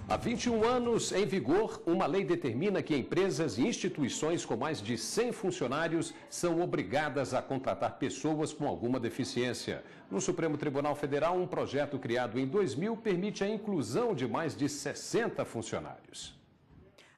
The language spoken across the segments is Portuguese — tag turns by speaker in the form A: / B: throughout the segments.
A: Há 21 anos, em vigor, uma lei determina que empresas e instituições com mais de 100 funcionários são obrigadas a contratar pessoas com alguma deficiência. No Supremo Tribunal Federal, um projeto criado em 2000 permite a inclusão de mais de 60 funcionários.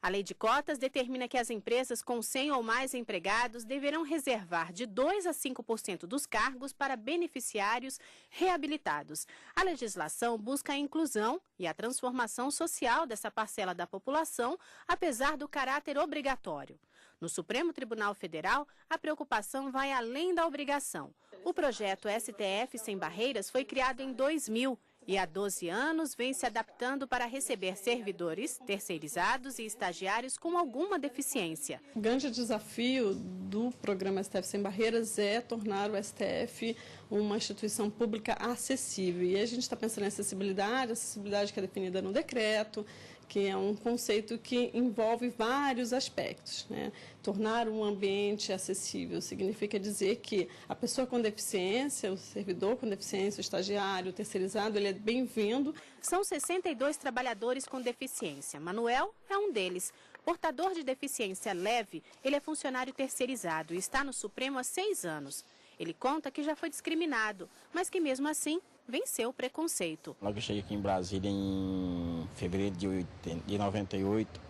B: A lei de cotas determina que as empresas com 100 ou mais empregados deverão reservar de 2% a 5% dos cargos para beneficiários reabilitados. A legislação busca a inclusão e a transformação social dessa parcela da população, apesar do caráter obrigatório. No Supremo Tribunal Federal, a preocupação vai além da obrigação. O projeto STF Sem Barreiras foi criado em 2000. E há 12 anos vem se adaptando para receber servidores, terceirizados e estagiários com alguma deficiência.
C: O grande desafio do programa STF Sem Barreiras é tornar o STF uma instituição pública acessível. E a gente está pensando em acessibilidade que é definida no decreto, que é um conceito que envolve vários aspectos, né? Tornar um ambiente acessível significa dizer que a pessoa com deficiência, o servidor com deficiência, o estagiário, o terceirizado, ele é bem-vindo.
B: São 62 trabalhadores com deficiência. Manuel é um deles. Portador de deficiência leve, ele é funcionário terceirizado e está no Supremo há 6 anos. Ele conta que já foi discriminado, mas que mesmo assim venceu o preconceito.
D: Logo eu cheguei aqui em Brasília em fevereiro de 98,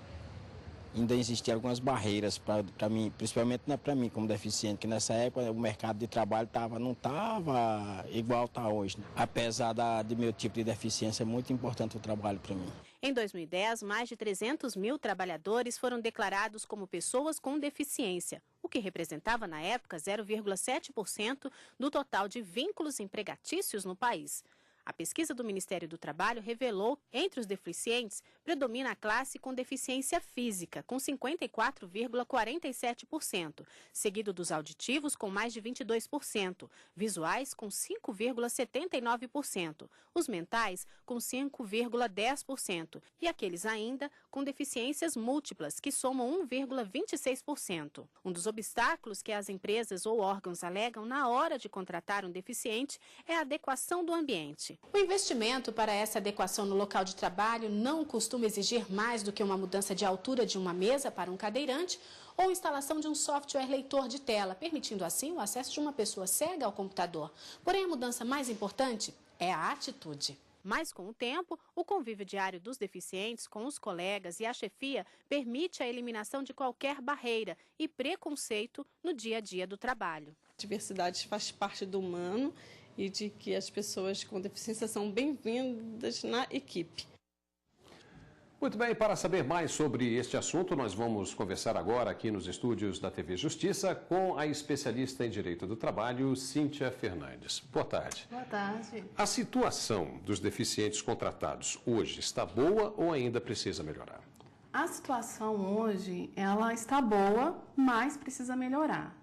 D: ainda existiam algumas barreiras para mim, principalmente para mim como deficiente, que nessa época o mercado de trabalho não estava igual está hoje. Apesar de meu tipo de deficiência, é muito importante o trabalho para mim.
B: Em 2010, mais de 300 mil trabalhadores foram declarados como pessoas com deficiência, o que representava na época 0,7% do total de vínculos empregatícios no país. A pesquisa do Ministério do Trabalho revelou que, entre os deficientes, predomina a classe com deficiência física, com 54,47%, seguido dos auditivos, com mais de 22%, visuais, com 5,79%, os mentais, com 5,10%, e aqueles ainda com deficiências múltiplas, que somam 1,26%. Um dos obstáculos que as empresas ou órgãos alegam na hora de contratar um deficiente é a adequação do ambiente. O investimento para essa adequação no local de trabalho não costuma exigir mais do que uma mudança de altura de uma mesa para um cadeirante ou instalação de um software leitor de tela, permitindo assim o acesso de uma pessoa cega ao computador. Porém, a mudança mais importante é a atitude. Mas, com o tempo, o convívio diário dos deficientes com os colegas e a chefia permite a eliminação de qualquer barreira e preconceito no dia a dia do trabalho.
C: A diversidade faz parte do humano e de que as pessoas com deficiência são bem-vindas na equipe.
A: Muito bem, para saber mais sobre este assunto, nós vamos conversar agora aqui nos estúdios da TV Justiça com a especialista em Direito do Trabalho, Cíntia Fernandes. Boa tarde.
E: Boa tarde.
A: A situação dos deficientes contratados hoje está boa ou ainda precisa melhorar?
E: A situação hoje, ela está boa, mas precisa melhorar.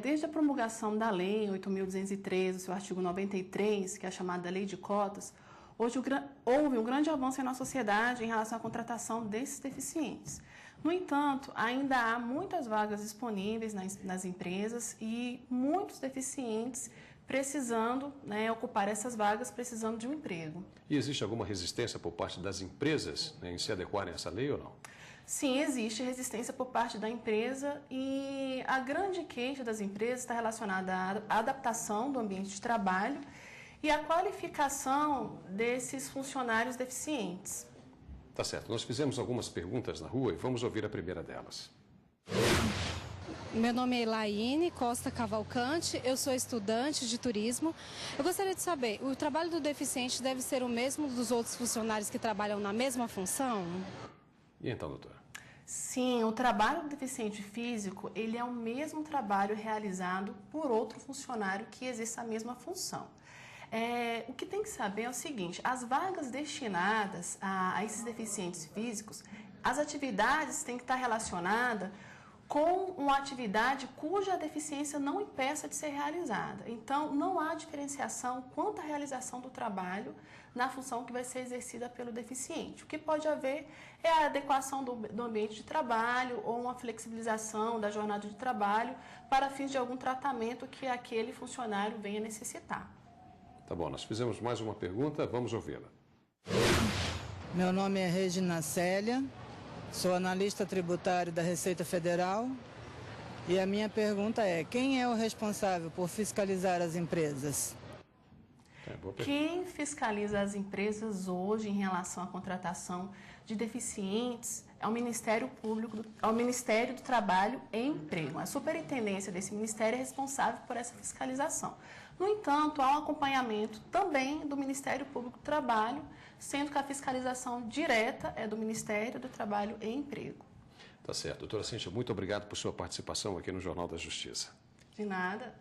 E: Desde a promulgação da Lei 8.203, o seu artigo 93, que é a chamada Lei de Cotas, hoje houve um grande avanço na sociedade em relação à contratação desses deficientes. No entanto, ainda há muitas vagas disponíveis nas empresas e muitos deficientes precisando ocupar essas vagas, precisando de um emprego.
A: E existe alguma resistência por parte das empresas em se adequarem a essa lei ou não?
E: Sim, existe resistência por parte da empresa e a grande queixa das empresas está relacionada à adaptação do ambiente de trabalho e à qualificação desses funcionários deficientes.
A: Tá certo. Nós fizemos algumas perguntas na rua e vamos ouvir a primeira delas.
F: Meu nome é Elaine Costa Cavalcante, eu sou estudante de turismo. Eu gostaria de saber, o trabalho do deficiente deve ser o mesmo dos outros funcionários que trabalham na mesma função?
A: E então, doutora?
E: Sim, o trabalho do deficiente físico, ele é o mesmo trabalho realizado por outro funcionário que exerce a mesma função. O que tem que saber é o seguinte, as vagas destinadas a esses deficientes físicos, as atividades têm que estar relacionadas com uma atividade cuja deficiência não impeça de ser realizada. Então, não há diferenciação quanto à realização do trabalho na função que vai ser exercida pelo deficiente. O que pode haver é a adequação do ambiente de trabalho ou uma flexibilização da jornada de trabalho para fins de algum tratamento que aquele funcionário venha necessitar.
A: Tá bom, nós fizemos mais uma pergunta, vamos ouvi-la.
G: Meu nome é Regina Célia, sou analista tributário da Receita Federal e a minha pergunta é: quem é o responsável por fiscalizar as empresas?
E: Quem fiscaliza as empresas hoje em relação à contratação de deficientes é o Ministério Público, é o Ministério do Trabalho e Emprego. A superintendência desse ministério é responsável por essa fiscalização. No entanto, há um acompanhamento também do Ministério Público do Trabalho, sendo que a fiscalização direta é do Ministério do Trabalho e Emprego.
A: Tá certo. Doutora Cíntia, muito obrigado por sua participação aqui no Jornal da Justiça.
E: De nada.